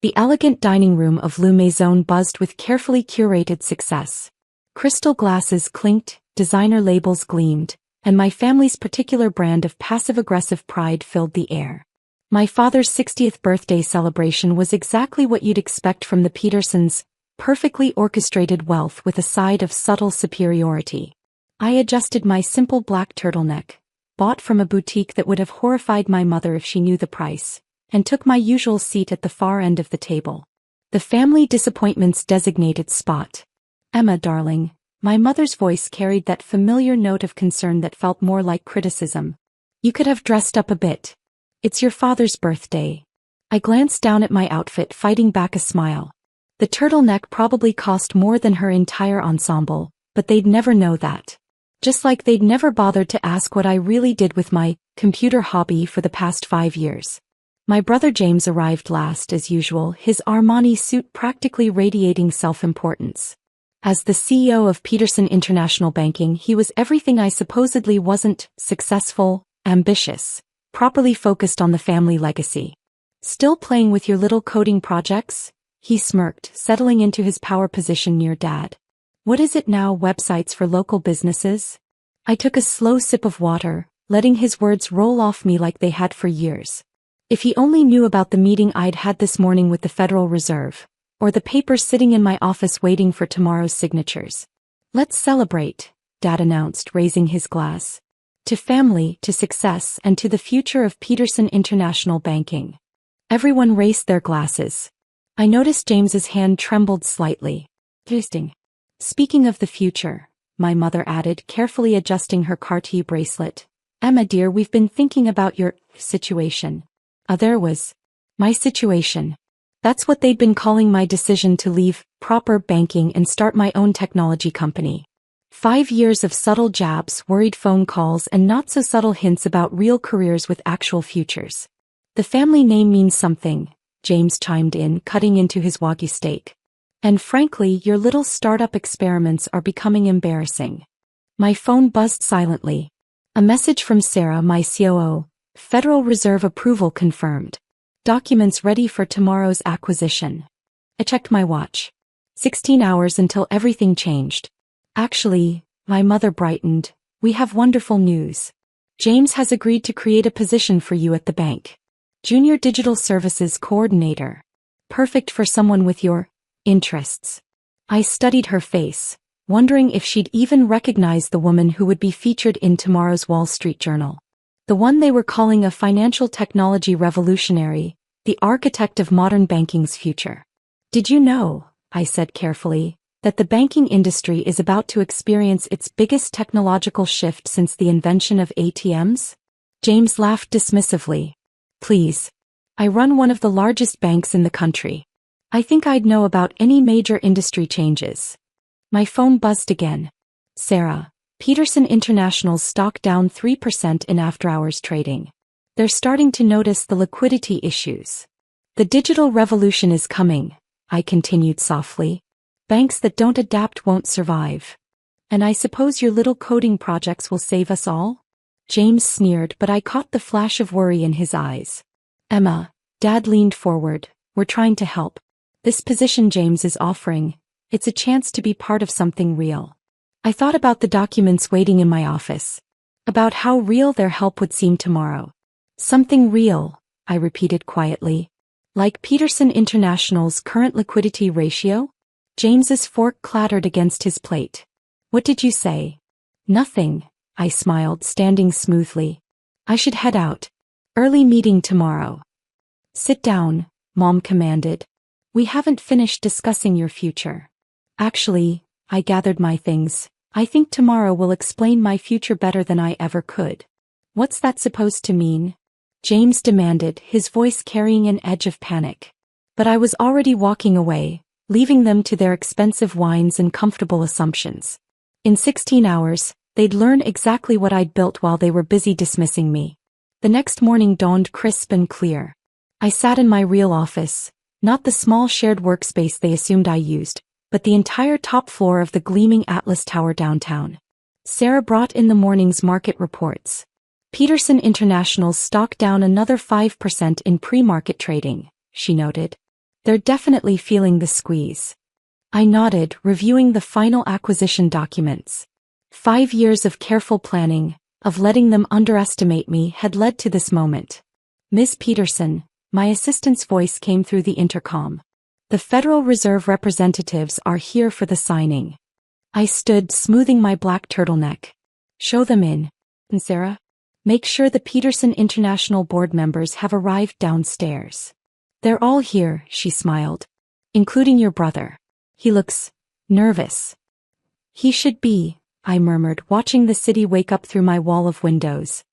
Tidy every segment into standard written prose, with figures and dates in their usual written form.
The elegant dining room of Le Maison buzzed with carefully curated success. Crystal glasses clinked, designer labels gleamed, and my family's particular brand of passive-aggressive pride filled the air. My father's 60th birthday celebration was exactly what you'd expect from the Petersons, perfectly orchestrated wealth with a side of subtle superiority. I adjusted my simple black turtleneck, bought from a boutique that would have horrified my mother if she knew the price, and took my usual seat at the far end of the table. The family disappointment's designated spot. Emma, darling. My mother's voice carried that familiar note of concern that felt more like criticism. You could have dressed up a bit. It's your father's birthday. I glanced down at my outfit, fighting back a smile. The turtleneck probably cost more than her entire ensemble, but they'd never know that. Just like they'd never bothered to ask what I really did with my computer hobby for the past 5 years. My brother James arrived last as usual, his Armani suit practically radiating self-importance. As the CEO of Peterson International Banking, he was everything I supposedly wasn't: successful, ambitious, properly focused on the family legacy. Still playing with your little coding projects? He smirked, settling into his power position near Dad. What is it now, websites for local businesses? I took a slow sip of water, letting his words roll off me like they had for years. If he only knew about the meeting I'd had this morning with the Federal Reserve, or the papers sitting in my office waiting for tomorrow's signatures. Let's celebrate, Dad announced, raising his glass. To family, to success, and to the future of Peterson International Banking. Everyone raised their glasses. I noticed James's hand trembled slightly. Interesting. Speaking of the future, my mother added, carefully adjusting her Cartier bracelet. Emma dear, we've been thinking about your situation. There was my situation. That's what they'd been calling my decision to leave proper banking and start my own technology company. 5 years of subtle jabs, worried phone calls, and not-so-subtle hints about real careers with actual futures. The family name means something, James chimed in, cutting into his Wagyu steak. And frankly, your little startup experiments are becoming embarrassing. My phone buzzed silently. A message from Sarah, my COO. Federal Reserve approval confirmed. Documents ready for tomorrow's acquisition. I checked my watch. 16 hours until everything changed. Actually, my mother brightened, we have wonderful news. James has agreed to create a position for you at the bank. Junior Digital Services Coordinator. Perfect for someone with your interests. I studied her face, wondering if she'd even recognize the woman who would be featured in tomorrow's Wall Street Journal. The one they were calling a financial technology revolutionary, the architect of modern banking's future. Did you know, I said carefully, that the banking industry is about to experience its biggest technological shift since the invention of ATMs? James laughed dismissively. Please. I run one of the largest banks in the country. I think I'd know about any major industry changes. My phone buzzed again. Sarah, Peterson International's stock down 3% in after-hours trading. They're starting to notice the liquidity issues. The digital revolution is coming, I continued softly. Banks that don't adapt won't survive. And I suppose your little coding projects will save us all? James sneered, but I caught the flash of worry in his eyes. Emma, Dad leaned forward, we're trying to help. This position James is offering, it's a chance to be part of something real. I thought about the documents waiting in my office. About how real their help would seem tomorrow. Something real, I repeated quietly. Like Peterson International's current liquidity ratio? James's fork clattered against his plate. What did you say? Nothing, I smiled, standing smoothly. I should head out. Early meeting tomorrow. Sit down, Mom commanded. We haven't finished discussing your future. Actually, I gathered my things. I think tomorrow will explain my future better than I ever could. What's that supposed to mean? James demanded, his voice carrying an edge of panic. But I was already walking away, leaving them to their expensive wines and comfortable assumptions. In 16 hours, they'd learn exactly what I'd built while they were busy dismissing me. The next morning dawned crisp and clear. I sat in my real office, not the small shared workspace they assumed I used, but the entire top floor of the gleaming Atlas Tower downtown. Sarah brought in the morning's market reports. Peterson International's stock down another 5% in pre-market trading, she noted. They're definitely feeling the squeeze. I nodded, reviewing the final acquisition documents. 5 years of careful planning, of letting them underestimate me, had led to this moment. Ms. Peterson, my assistant's voice came through the intercom. The Federal Reserve representatives are here for the signing. I stood, smoothing my black turtleneck. Show them in. And Sarah? Make sure the Peterson International board members have arrived downstairs. They're all here, she smiled. Including your brother. He looks nervous. He should be, I murmured, watching the city wake up through my wall of windows.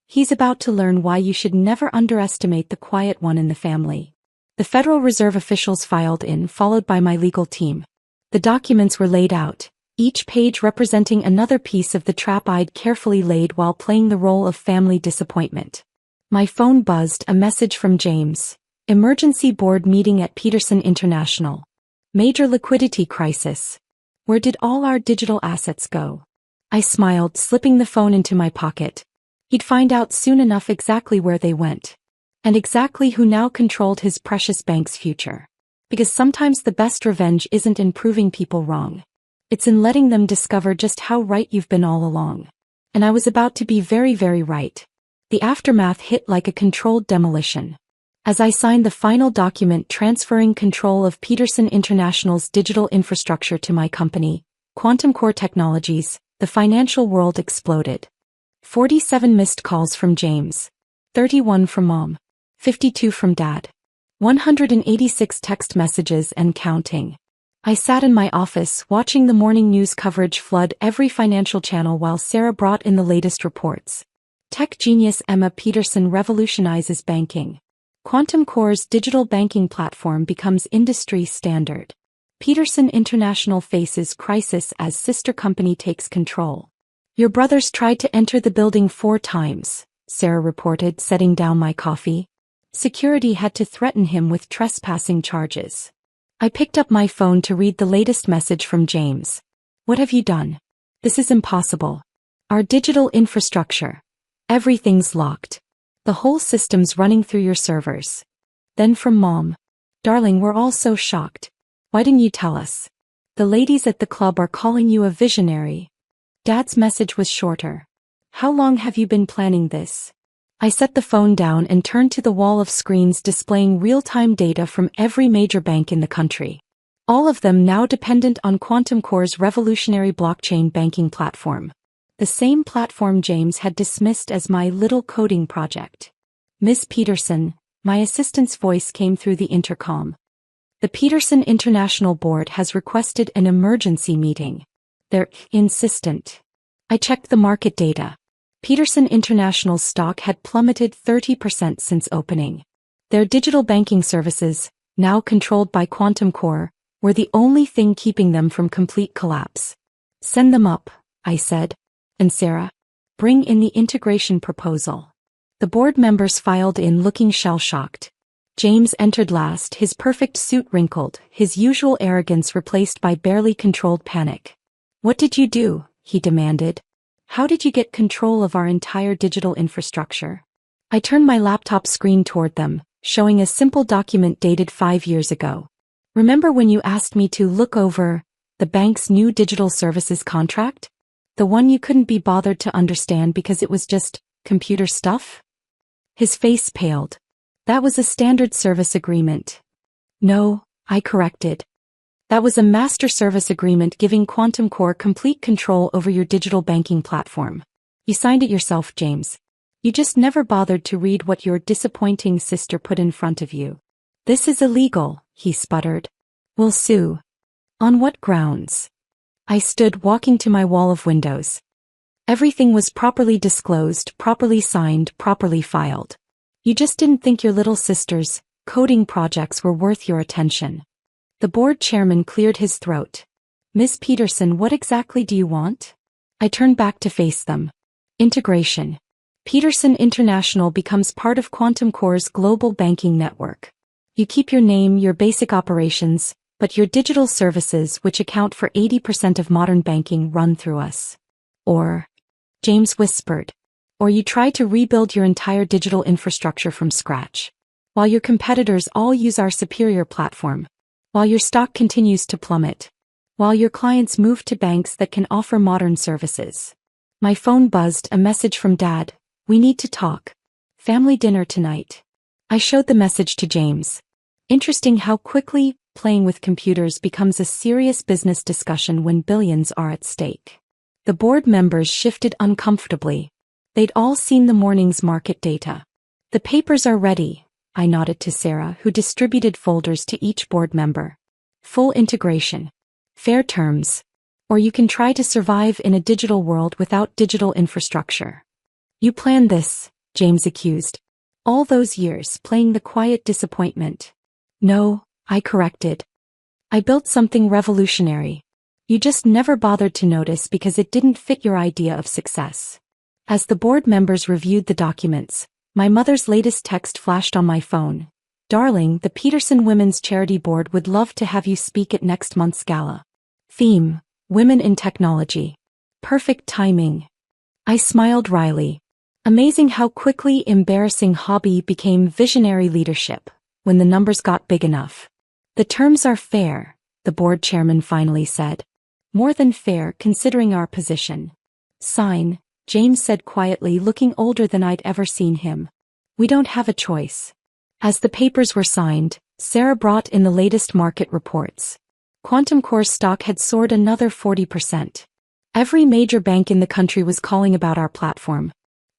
He's about to learn why you should never underestimate the quiet one in the family. The Federal Reserve officials filed in, followed by my legal team. The documents were laid out, each page representing another piece of the trap I'd carefully laid while playing the role of family disappointment. My phone buzzed, a message from James. Emergency board meeting at Peterson International. Major liquidity crisis. Where did all our digital assets go? I smiled, slipping the phone into my pocket. He'd find out soon enough exactly where they went. And exactly who now controlled his precious bank's future. Because sometimes the best revenge isn't in proving people wrong. It's in letting them discover just how right you've been all along. And I was about to be very, very right. The aftermath hit like a controlled demolition. As I signed the final document transferring control of Peterson International's digital infrastructure to my company, Quantum Core Technologies, the financial world exploded. 47 missed calls from James. 31 from Mom. 52 from Dad. 186 text messages and counting. I sat in my office watching the morning news coverage flood every financial channel while Sarah brought in the latest reports. Tech genius Emma Peterson revolutionizes banking. Quantum Core's digital banking platform becomes industry standard. Peterson International faces crisis as sister company takes control. Your brothers tried to enter the building 4 times, Sarah reported, setting down my coffee. Security had to threaten him with trespassing charges. I picked up my phone to read the latest message from James. What have you done? This is impossible. Our digital infrastructure. Everything's locked. The whole system's running through your servers. Then from Mom. Darling, we're all so shocked. Why didn't you tell us? The ladies at the club are calling you a visionary. Dad's message was shorter. How long have you been planning this? I set the phone down and turned to the wall of screens displaying real-time data from every major bank in the country. All of them now dependent on Quantum Core's revolutionary blockchain banking platform. The same platform James had dismissed as my little coding project. Miss Peterson, my assistant's voice came through the intercom. The Peterson International Board has requested an emergency meeting. They're insistent. I checked the market data. Peterson International's stock had plummeted 30% since opening. Their digital banking services, now controlled by Quantum Core, were the only thing keeping them from complete collapse. Send them up, I said. And Sarah, bring in the integration proposal. The board members filed in looking shell-shocked. James entered last, his perfect suit wrinkled, his usual arrogance replaced by barely controlled panic. What did you do? He demanded. How did you get control of our entire digital infrastructure? I turned my laptop screen toward them, showing a simple document dated 5 years ago. Remember when you asked me to look over the bank's new digital services contract? The one you couldn't be bothered to understand because it was just computer stuff? His face paled. That was a standard service agreement. No, I corrected. That was a master service agreement giving Quantum Core complete control over your digital banking platform. You signed it yourself, James. You just never bothered to read what your disappointing sister put in front of you. This is illegal, he sputtered. We'll sue. On what grounds? I stood, walking to my wall of windows. Everything was properly disclosed, properly signed, properly filed. You just didn't think your little sister's coding projects were worth your attention. The board chairman cleared his throat. Miss Peterson, what exactly do you want? I turned back to face them. Integration. Peterson International becomes part of Quantum Core's global banking network. You keep your name, your basic operations, but your digital services, which account for 80% of modern banking, run through us. Or, James whispered, or you try to rebuild your entire digital infrastructure from scratch. while your competitors all use our superior platform, while your stock continues to plummet, while your clients move to banks that can offer modern services. My phone buzzed, a message from Dad. We need to talk. Family dinner tonight. I showed the message to James. Interesting how quickly playing with computers becomes a serious business discussion when billions are at stake. The board members shifted uncomfortably. They'd all seen the morning's market data. The papers are ready, I nodded to Sarah, who distributed folders to each board member. Full integration. Fair terms. Or you can try to survive in a digital world without digital infrastructure. You planned this, James accused. All those years playing the quiet disappointment. No, I corrected. I built something revolutionary. You just never bothered to notice because it didn't fit your idea of success. As the board members reviewed the documents, my mother's latest text flashed on my phone. Darling, the Peterson Women's Charity Board would love to have you speak at next month's gala. Theme: Women in Technology. Perfect timing. I smiled wryly. Amazing how quickly embarrassing hobby became visionary leadership when the numbers got big enough. The terms are fair, the board chairman finally said. More than fair considering our position. Sign, James said quietly, looking older than I'd ever seen him. We don't have a choice. As the papers were signed, Sarah brought in the latest market reports. Quantum Core's stock had soared another 40%. Every major bank in the country was calling about our platform.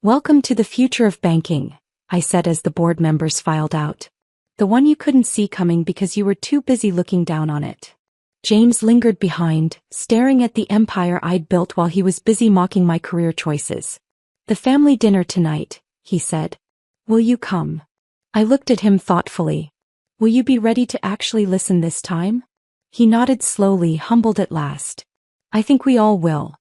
Welcome to the future of banking, I said as the board members filed out. The one you couldn't see coming because you were too busy looking down on it. James lingered behind, staring at the empire I'd built while he was busy mocking my career choices. The family dinner tonight, he said. Will you come? I looked at him thoughtfully. Will you be ready to actually listen this time? He nodded slowly, humbled at last. I think we all will.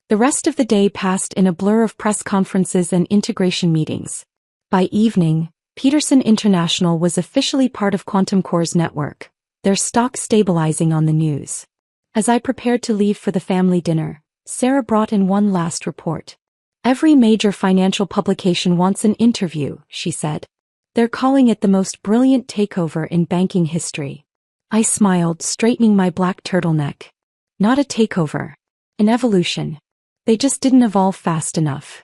The rest of the day passed in a blur of press conferences and integration meetings. By evening, Peterson International was officially part of Quantum Core's network, their stock stabilizing on the news. As I prepared to leave for the family dinner, Sarah brought in one last report. Every major financial publication wants an interview, she said. They're calling it the most brilliant takeover in banking history. I smiled, straightening my black turtleneck. Not a takeover. An evolution. They just didn't evolve fast enough.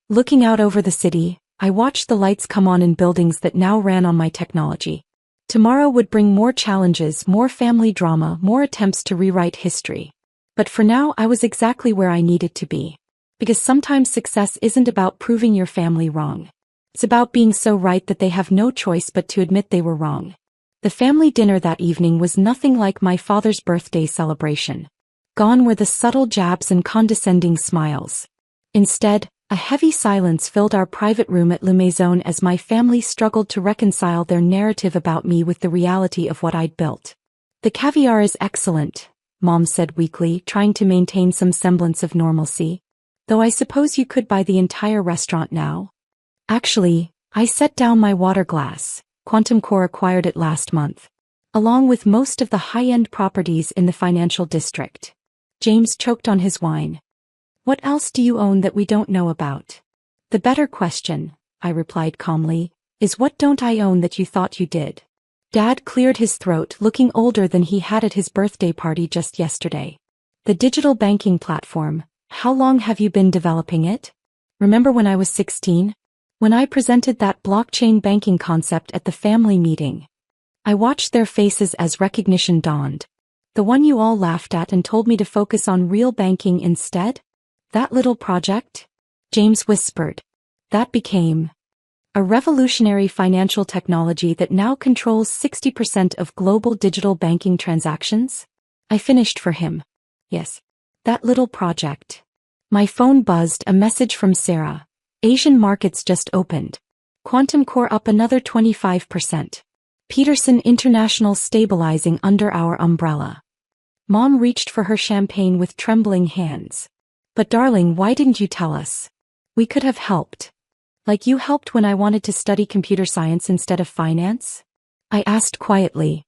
Looking out over the city, I watched the lights come on in buildings that now ran on my technology. Tomorrow would bring more challenges, more family drama, more attempts to rewrite history. But for now I was exactly where I needed to be. Because sometimes success isn't about proving your family wrong. It's about being so right that they have no choice but to admit they were wrong. The family dinner that evening was nothing like my father's birthday celebration. Gone were the subtle jabs and condescending smiles. Instead, a heavy silence filled our private room at Le Maison as my family struggled to reconcile their narrative about me with the reality of what I'd built. The caviar is excellent, Mom said weakly, trying to maintain some semblance of normalcy. Though I suppose you could buy the entire restaurant now. Actually, I set down my water glass. Quantum Core acquired it last month. Along with most of the high-end properties in the financial district. James choked on his wine. What else do you own that we don't know about? The better question, I replied calmly, is what don't I own that you thought you did? Dad cleared his throat, looking older than he had at his birthday party just yesterday. The digital banking platform, how long have you been developing it? Remember when I was 16? When I presented that blockchain banking concept at the family meeting. I watched their faces as recognition dawned. The one you all laughed at and told me to focus on real banking instead? That little project? James whispered. That became a revolutionary financial technology that now controls 60% of global digital banking transactions? I finished for him. Yes. That little project. My phone buzzed, a message from Sarah. Asian markets just opened. Quantum Core up another 25%. Peterson International stabilizing under our umbrella. Mom reached for her champagne with trembling hands. But darling, why didn't you tell us? We could have helped. Like you helped when I wanted to study computer science instead of finance? I asked quietly.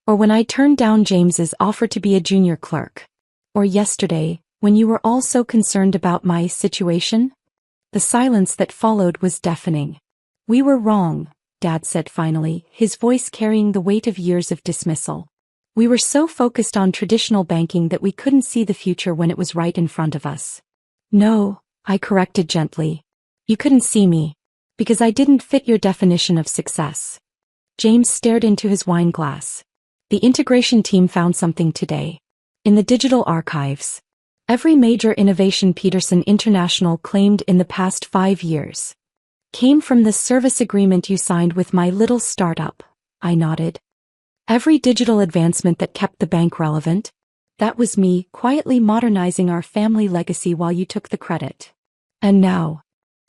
Or when I turned down James's offer to be a junior clerk. Or yesterday, when you were all so concerned about my situation? The silence that followed was deafening. We were wrong, Dad said finally, his voice carrying the weight of years of dismissal. We were so focused on traditional banking that we couldn't see the future when it was right in front of us. No, I corrected gently. You couldn't see me. Because I didn't fit your definition of success. James stared into his wine glass. The integration team found something today. In the digital archives. Every major innovation Peterson International claimed in the past 5 years came from the service agreement you signed with my little startup. I nodded. Every digital advancement that kept the bank relevant? That was me, quietly modernizing our family legacy while you took the credit. And now?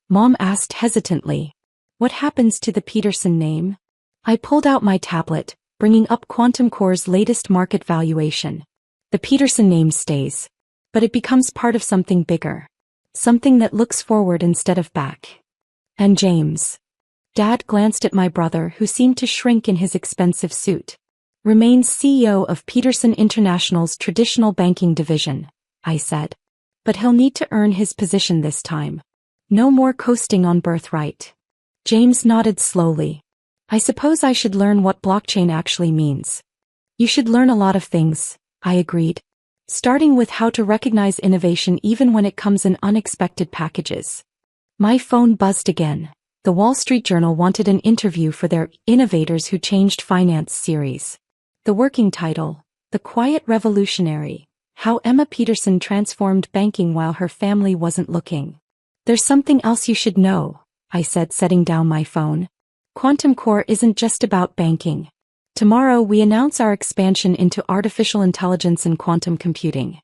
Mom asked hesitantly. What happens to the Peterson name? I pulled out my tablet, bringing up Quantum Core's latest market valuation. The Peterson name stays. But it becomes part of something bigger. Something that looks forward instead of back. And James. Dad glanced at my brother who seemed to shrink in his expensive suit. Remains CEO of Peterson International's traditional banking division, I said. But he'll need to earn his position this time. No more coasting on birthright. James nodded slowly. I suppose I should learn what blockchain actually means. You should learn a lot of things, I agreed. Starting with how to recognize innovation even when it comes in unexpected packages. My phone buzzed again. The Wall Street Journal wanted an interview for their Innovators Who Changed Finance series. The working title, The Quiet Revolutionary, How Emma Peterson Transformed Banking While Her Family Wasn't Looking. There's something else you should know, I said, setting down my phone. Quantum Core isn't just about banking. Tomorrow we announce our expansion into artificial intelligence and quantum computing.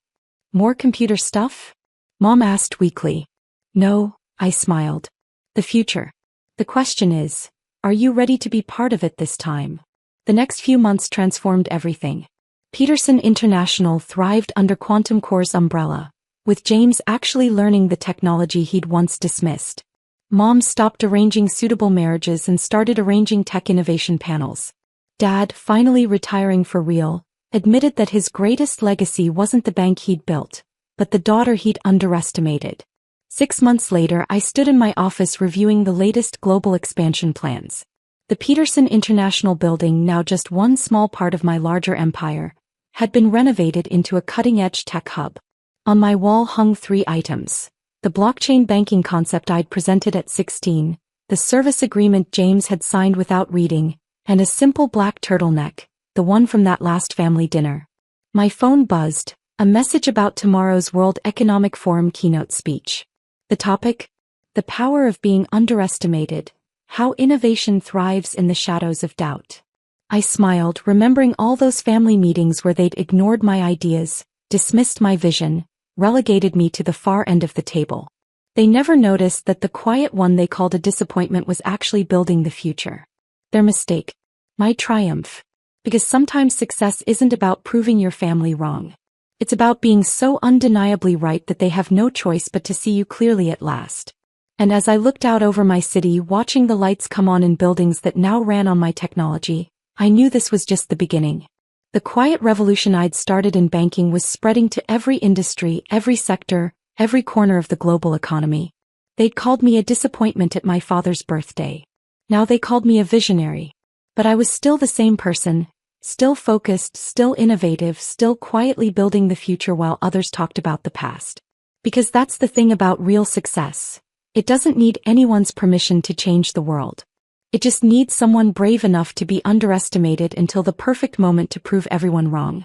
More computer stuff? Mom asked weakly. No, I smiled. The future. The question is, are you ready to be part of it this time? The next few months transformed everything. Peterson International thrived under Quantum Core's umbrella, with James actually learning the technology he'd once dismissed. Mom stopped arranging suitable marriages and started arranging tech innovation panels. Dad, finally retiring for real, admitted that his greatest legacy wasn't the bank he'd built, but the daughter he'd underestimated. 6 months later, I stood in my office reviewing the latest global expansion plans. The Peterson International building, now just one small part of my larger empire, had been renovated into a cutting-edge tech hub. On my wall hung 3 items. The blockchain banking concept I'd presented at 16, the service agreement James had signed without reading, and a simple black turtleneck, the one from that last family dinner. My phone buzzed, a message about tomorrow's World Economic Forum keynote speech. The topic? The power of being underestimated, how innovation thrives in the shadows of doubt. I smiled, remembering all those family meetings where they'd ignored my ideas, dismissed my vision, relegated me to the far end of the table. They never noticed that the quiet one they called a disappointment was actually building the future. Their mistake. My triumph. Because sometimes success isn't about proving your family wrong. It's about being so undeniably right that they have no choice but to see you clearly at last. And as I looked out over my city, watching the lights come on in buildings that now ran on my technology, I knew this was just the beginning. The quiet revolution I'd started in banking was spreading to every industry, every sector, every corner of the global economy. They'd called me a disappointment at my father's birthday. Now they called me a visionary. But I was still the same person, still focused, still innovative, still quietly building the future while others talked about the past. Because that's the thing about real success. It doesn't need anyone's permission to change the world. It just needs someone brave enough to be underestimated until the perfect moment to prove everyone wrong.